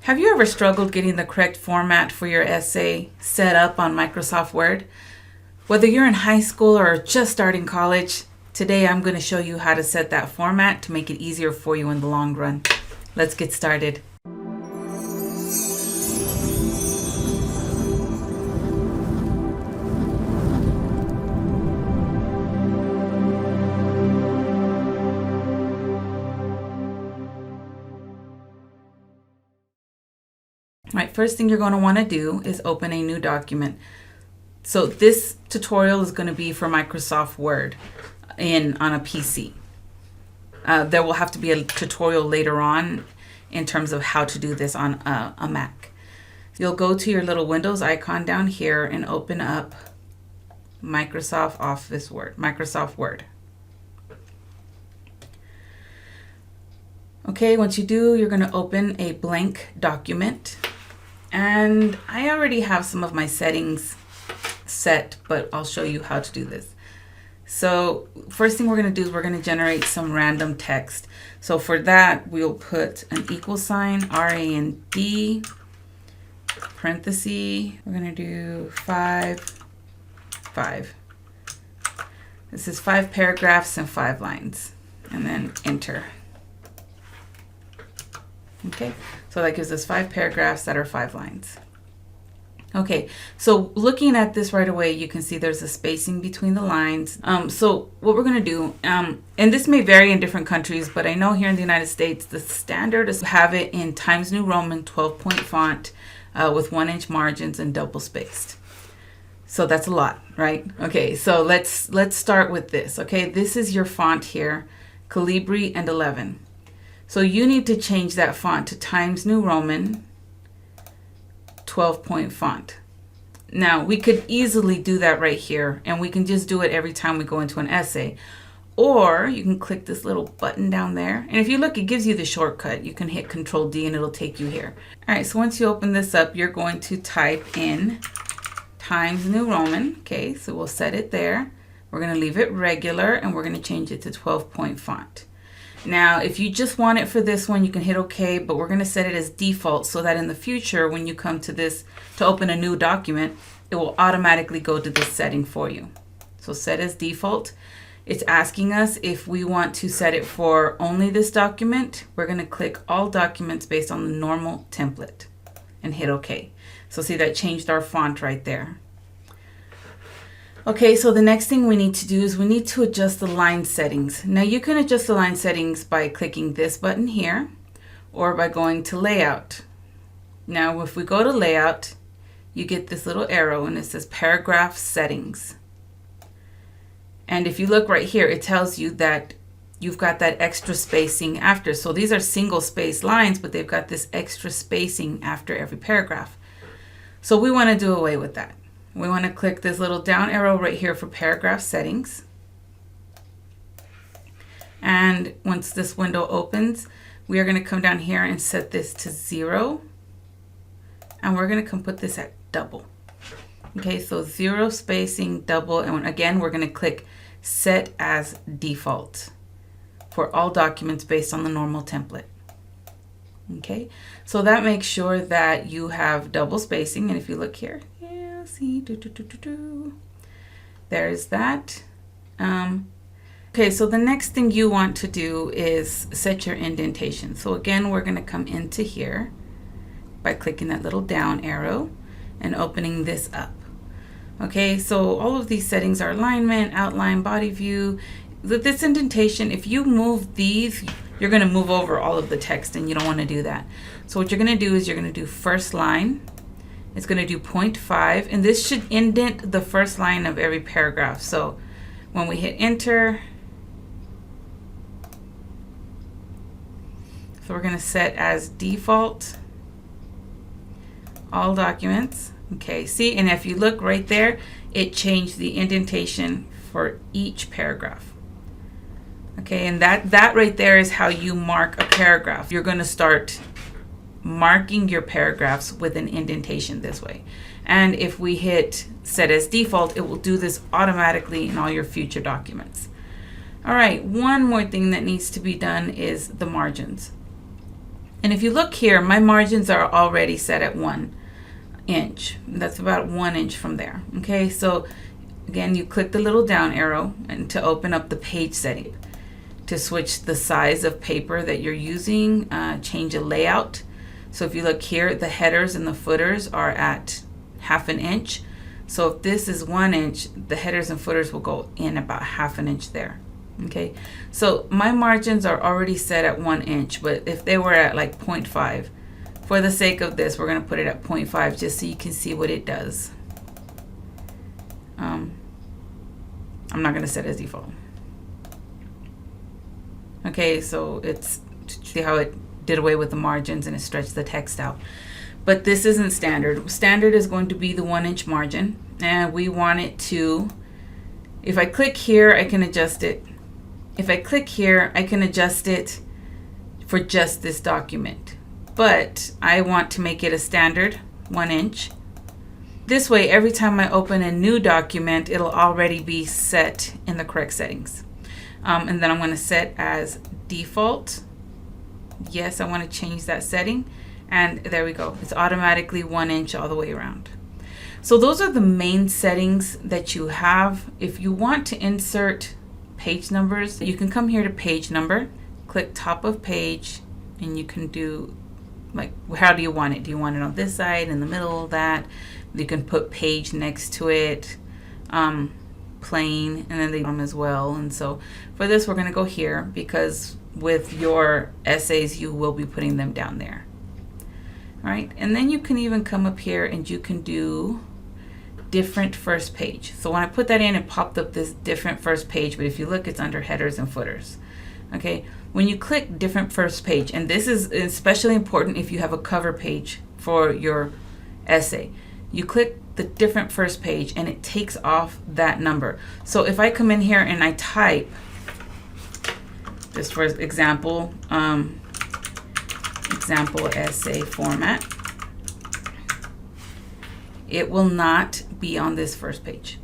Have you ever struggled getting the correct format for your essay set up on Microsoft Word? Whether you're in high school or just starting college, today I'm going to show you how to set that format to make it easier for you in the long run. Let's get started. All right, first thing you're going to want to do is open a new document. So this tutorial is going to be for Microsoft Word on a PC. There will have to be a tutorial later on in terms of how to do this on a Mac. You'll go to your little Windows icon down here and open up Microsoft Word. Okay, once you do, you're going to open a blank document. And I already have some of my settings set, but I'll show you how to do this. So first thing we're going to do is we're going to generate some random text. So for that, we'll put an equal sign, R-A-N-D, parenthesis. We're going to do 5. This is 5 paragraphs and 5 lines, and then enter. Okay, so that gives us 5 paragraphs that are 5 lines. Okay, so looking at this right away, you can see there's a spacing between the lines. So what we're going to do, and this may vary in different countries, but I know here in the United States, the standard is to have it in Times New Roman 12-point font with 1-inch margins and double spaced. So that's a lot, right? Okay, so let's start with this. Okay, this is your font here, Calibri and 11. So you need to change that font to Times New Roman 12-point font. Now, we could easily do that right here, and we can just do it every time we go into an essay. Or you can click this little button down there. And if you look, it gives you the shortcut. You can hit Control D and it'll take you here. All right, so once you open this up, you're going to type in Times New Roman. Okay, so we'll set it there. We're going to leave it regular, and we're going to change it to 12-point font. Now, if you just want it for this one, you can hit OK, but we're going to set it as default so that in the future, when you come to this to open a new document, it will automatically go to this setting for you. So set as default. It's asking us if we want to set it for only this document. We're going to click all documents based on the normal template and hit OK. So see, that changed our font right there. Okay, so the next thing we need to do is we need to adjust the line settings. Now you can adjust the line settings by clicking this button here or by going to layout. Now if we go to layout, you get this little arrow and it says paragraph settings. And if you look right here, it tells you that you've got that extra spacing after. So these are single space lines, but they've got this extra spacing after every paragraph. So we want to do away with that. We want to click this little down arrow right here for paragraph settings. And once this window opens, we are going to come down here and set this to 0. And we're going to come put this at double. Okay, so 0 spacing, double, and again, we're going to click set as default for all documents based on the normal template. Okay, so that makes sure that you have double spacing. And if you look here, see, there's that. Okay, so the next thing you want to do is set your indentation. So again, we're going to come into here by clicking that little down arrow and opening this up. Okay, so all of these settings are alignment, outline, body view. This indentation, if you move these, you're going to move over all of the text, and you don't want to do that. So what you're going to do is you're going to do first line. It's going to do 0.5, and this should indent the first line of every paragraph. So when we hit enter, so we're going to set as default all documents. Okay, see, and if you look right there, it changed the indentation for each paragraph. Okay, and that right there is how you mark a paragraph. You're going to start marking your paragraphs with an indentation this way. And if we hit set as default, it will do this automatically in all your future documents. All right, one more thing that needs to be done is the margins. And if you look here, my margins are already set at 1 inch. That's about 1 inch from there. Okay, so again, you click the little down arrow and to open up the page setting. To switch the size of paper that you're using, change a layout. So if you look here, the headers and the footers are at 1/2 inch. So if this is 1 inch, the headers and footers will go in about 1/2 inch there. Okay, so my margins are already set at 1 inch, but if they were at like 0.5, for the sake of this, we're going to put it at 0.5 just so you can see what it does. I'm not going to set as default. Okay, so it's, see how it did away with the margins and it stretched the text out. But this isn't standard. Standard is going to be the 1 inch margin, and we want it to, if I click here, I can adjust it. If I click here, I can adjust it for just this document. But I want to make it a standard 1 inch. This way, every time I open a new document, it'll already be set in the correct settings. And then I'm going to set as default. Yes, I want to change that setting. And there we go. It's automatically 1 inch all the way around. So those are the main settings that you have. If you want to insert page numbers, you can come here to page number, click top of page, and you can do like, how do you want it? Do you want it on this side, in the middle, that? You can put page next to it, plain, and then the bottom as well. And so for this, we're going to go here because with your essays, you will be putting them down there. All right, and then you can even come up here and you can do different first page. So when I put that in, it popped up this different first page, but if you look, it's under headers and footers. Okay, when you click different first page, and this is especially important if you have a cover page for your essay, you click the different first page and it takes off that number. So if I come in here and I type, just for example, example essay format, it will not be on this first page.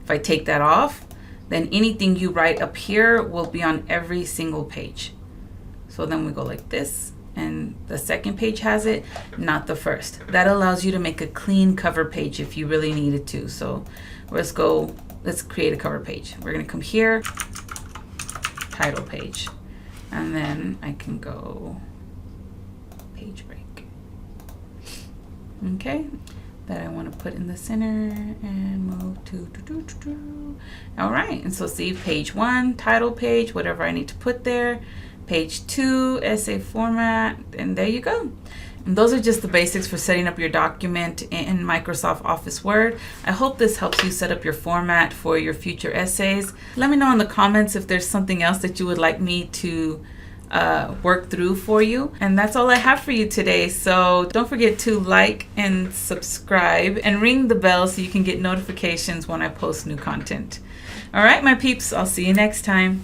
If I take that off, then anything you write up here will be on every single page. So then we go like this, and the second page has it, not the first. That allows you to make a clean cover page if you really needed to. So let's create a cover page. We're gonna come here, title page, and then I can go page break. Okay, that I want to put in the center and move to. All right, and so see page 1, title page, whatever I need to put there. Page 2, essay format, and there you go. And those are just the basics for setting up your document in Microsoft Office Word. I hope this helps you set up your format for your future essays. Let me know in the comments if there's something else that you would like me to work through for you. And that's all I have for you today. So don't forget to like and subscribe and ring the bell so you can get notifications when I post new content. All right, my peeps, I'll see you next time.